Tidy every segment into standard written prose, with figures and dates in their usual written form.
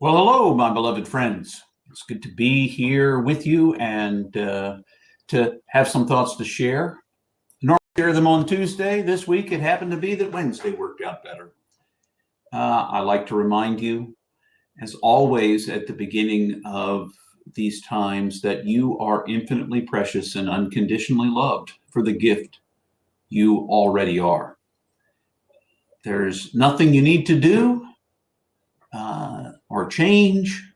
Well, hello, my beloved friends. It's good to be here with you and to have some thoughts to share. Normally share them on Tuesday. This week, it happened to be that Wednesday worked out better. I like to remind you, as always, at the beginning of these times, that you are infinitely precious and unconditionally loved for the gift you already are. There's nothing you need to do or change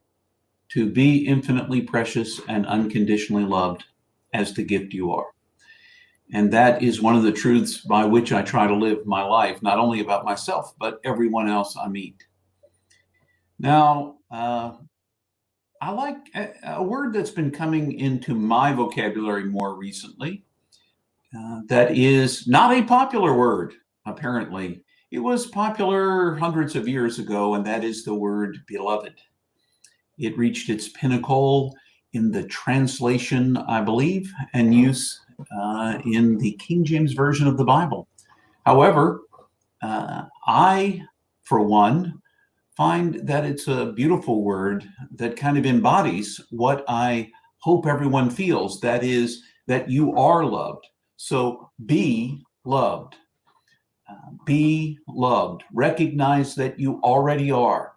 to be infinitely precious and unconditionally loved as the gift you are. And that is one of the truths by which I try to live my life, not only about myself, but everyone else I meet. Now, I like a word that's been coming into my vocabulary more recently. That is not a popular word, apparently. It was popular hundreds of years ago, and that is the word beloved. It reached its pinnacle in the translation, I believe, and use in the King James Version of the Bible. However, I, for one, find that it's a beautiful word that kind of embodies what I hope everyone feels. That is, that you are loved. So be loved. Be loved. Recognize that you already are.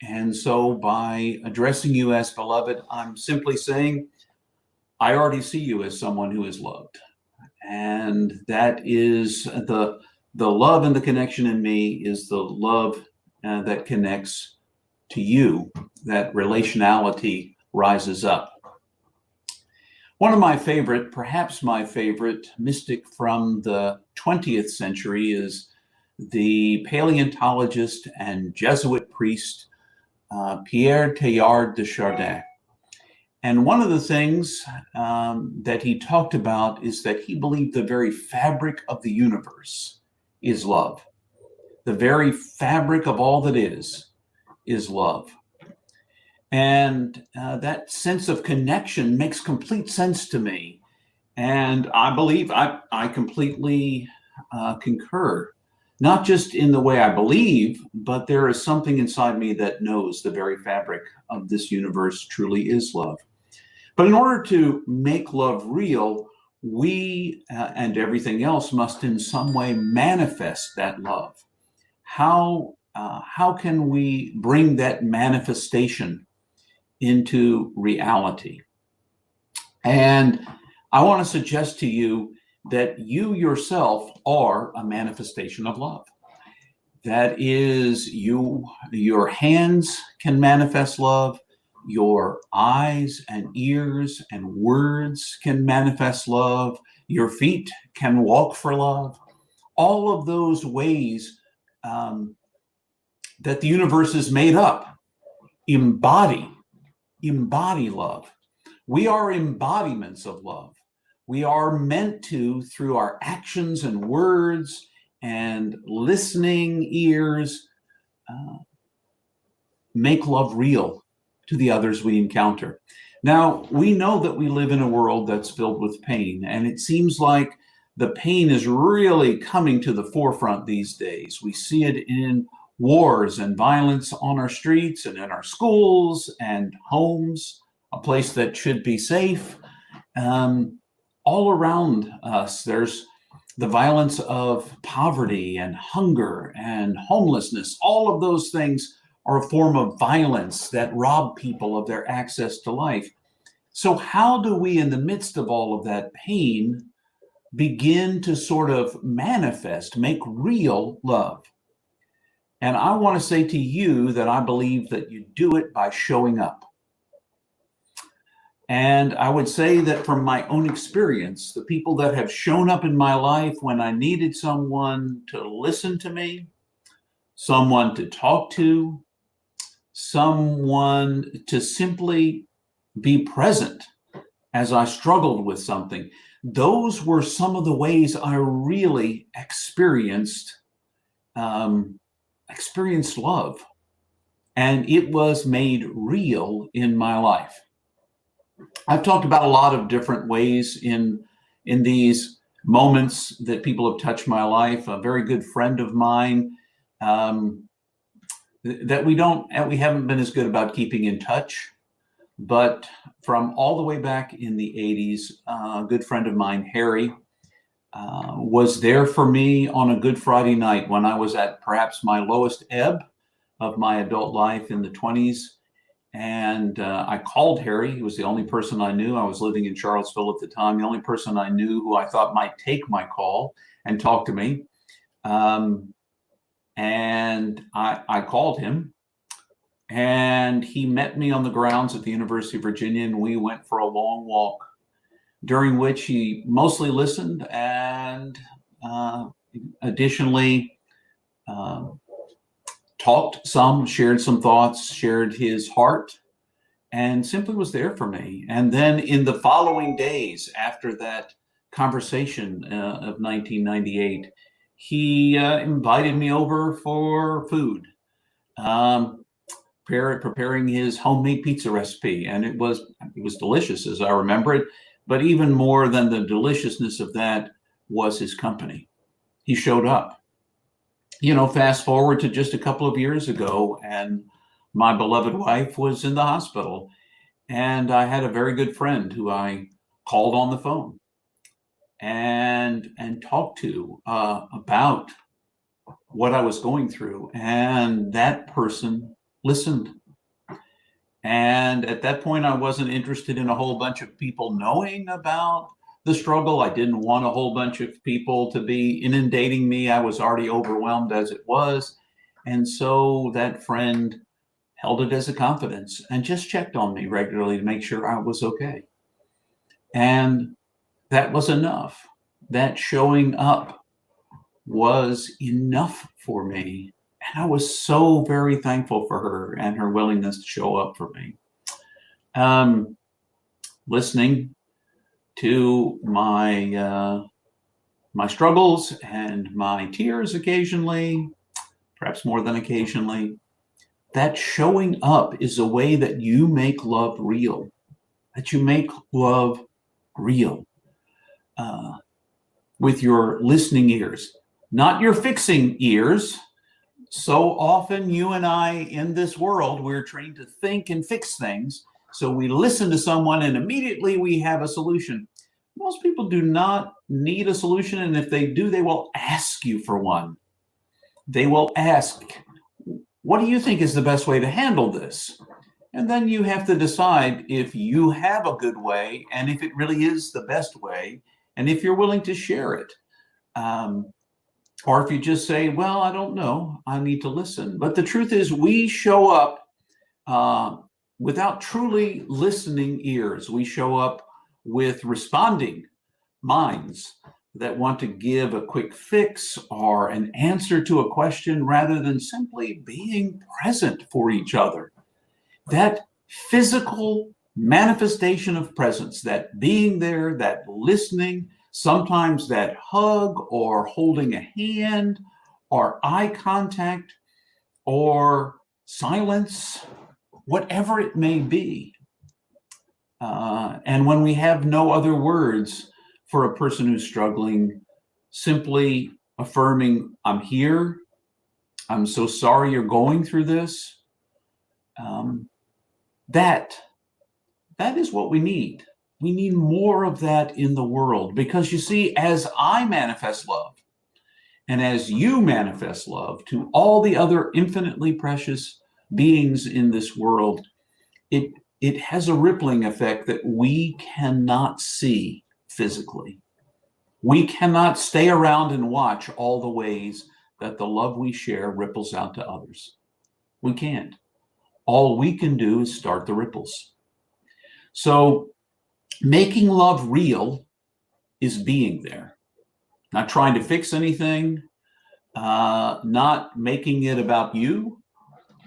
And so by addressing you as beloved, I'm simply saying, I already see you as someone who is loved. And that is the love and the connection in me is the love that connects to you. That relationality rises up. One of my favorite, perhaps my favorite mystic from the 20th century is the paleontologist and Jesuit priest Pierre Teilhard de Chardin. And one of the things that he talked about is that he believed the very fabric of the universe is love. The very fabric of all that is love. And that sense of connection makes complete sense to me. And I believe I completely concur. Not just in the way I believe, but there is something inside me that knows the very fabric of this universe truly is love. But in order to make love real, we and everything else must in some way manifest that love. How can we bring that manifestation into reality? And I want to suggest to you that you yourself are a manifestation of love. That is, your hands can manifest love, your eyes and ears and words can manifest love, your feet can walk for love. All of those ways that the universe is made up embody love. We are embodiments of love. We are meant to, through our actions and words and listening ears, make love real to the others we encounter. Now, we know that we live in a world that's filled with pain, and it seems like the pain is really coming to the forefront these days. We see it in wars and violence on our streets and in our schools and homes, a place that should be safe. All around us, there's the violence of poverty and hunger and homelessness. All of those things are a form of violence that rob people of their access to life. So how do we, in the midst of all of that pain, begin to sort of manifest, make real love? And I want to say to you that I believe that you do it by showing up. And I would say that from my own experience, the people that have shown up in my life when I needed someone to listen to me, someone to talk to, someone to simply be present as I struggled with something, those were some of the ways I really experienced love. And it was made real in my life. I've talked about a lot of different ways in these moments that people have touched my life. A very good friend of mine that we haven't been as good about keeping in touch. But from all the way back in the 80s, a good friend of mine, Harry, was there for me on a Good Friday night when I was at perhaps my lowest ebb of my adult life in the 20s. And I called Harry. He was the only person I knew. I was living in Charlottesville at the time, the only person I knew who I thought might take my call and talk to me. And I called him, and he met me on the grounds at the University of Virginia, and we went for a long walk, during which he mostly listened and additionally talked some, shared some thoughts, shared his heart, and simply was there for me. And then in the following days after that conversation of 1998, he invited me over for food, preparing his homemade pizza recipe. And it was delicious as I remember it. But even more than the deliciousness of that was his company. He showed up. Fast forward to just a couple of years ago, and my beloved wife was in the hospital. And I had a very good friend who I called on the phone and talked to about what I was going through. And that person listened. And at that point, I wasn't interested in a whole bunch of people knowing about the struggle. I didn't want a whole bunch of people to be inundating me. I was already overwhelmed as it was. And so that friend held it as a confidence and just checked on me regularly to make sure I was okay. And that was enough. That showing up was enough for me. And I was so very thankful for her and her willingness to show up for me. Listening to my struggles and my tears occasionally, perhaps more than occasionally, that showing up is a way that you make love real, that you make love real with your listening ears, not your fixing ears. So often you and I in this world, we're trained to think and fix things. So we listen to someone and immediately we have a solution. Most people do not need a solution. And if they do, they will ask you for one. They will ask, what do you think is the best way to handle this? And then you have to decide if you have a good way and if it really is the best way and if you're willing to share it. Or if you just say, well, I don't know, I need to listen. But the truth is we show up without truly listening ears. We show up with responding minds that want to give a quick fix or an answer to a question rather than simply being present for each other. That physical manifestation of presence, that being there, that listening, sometimes that hug or holding a hand or eye contact or silence, whatever it may be. And when we have no other words for a person who's struggling, simply affirming, I'm here. I'm so sorry you're going through this. That is what we need. We need more of that in the world because you see, as I manifest love and as you manifest love to all the other infinitely precious beings in this world, it has a rippling effect that we cannot see physically. We cannot stay around and watch all the ways that the love we share ripples out to others. We can't. All we can do is start the ripples. So making love real is being there, not trying to fix anything, not making it about you,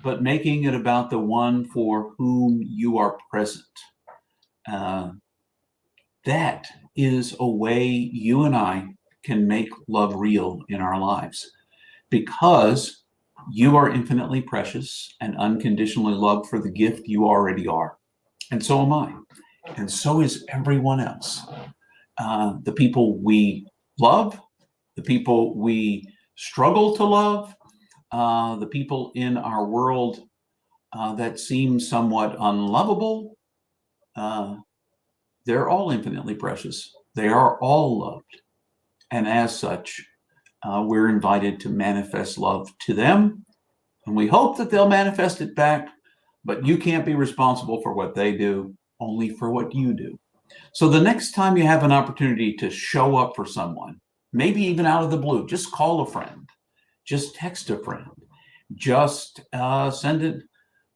but making it about the one for whom you are present. That is a way you and I can make love real in our lives because you are infinitely precious and unconditionally loved for the gift you already are. And so am I. And so is everyone else. The people we love, the people we struggle to love, the people in our world that seem somewhat unlovable, they're all infinitely precious. They are all loved. And as such, we're invited to manifest love to them. And we hope that they'll manifest it back, but you can't be responsible for what they do, only for what you do. So the next time you have an opportunity to show up for someone, maybe even out of the blue, just call a friend, just text a friend, just send it,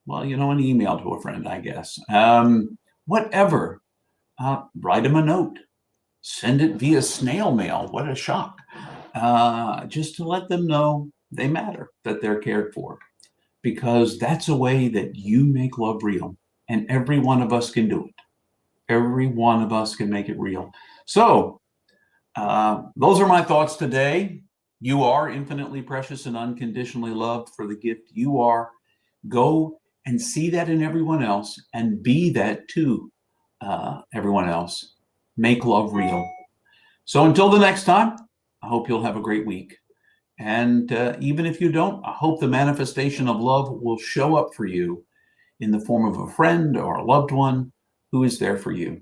well, an email to a friend, I guess. Whatever, write them a note, send it via snail mail. What a shock. Just to let them know they matter, that they're cared for, because that's a way that you make love real. And every one of us can do it. Every one of us can make it real. So those are my thoughts today. You are infinitely precious and unconditionally loved for the gift you are. Go and see that in everyone else and be that to everyone else. Make love real. So until the next time, I hope you'll have a great week. And even if you don't, I hope the manifestation of love will show up for you in the form of a friend or a loved one who is there for you.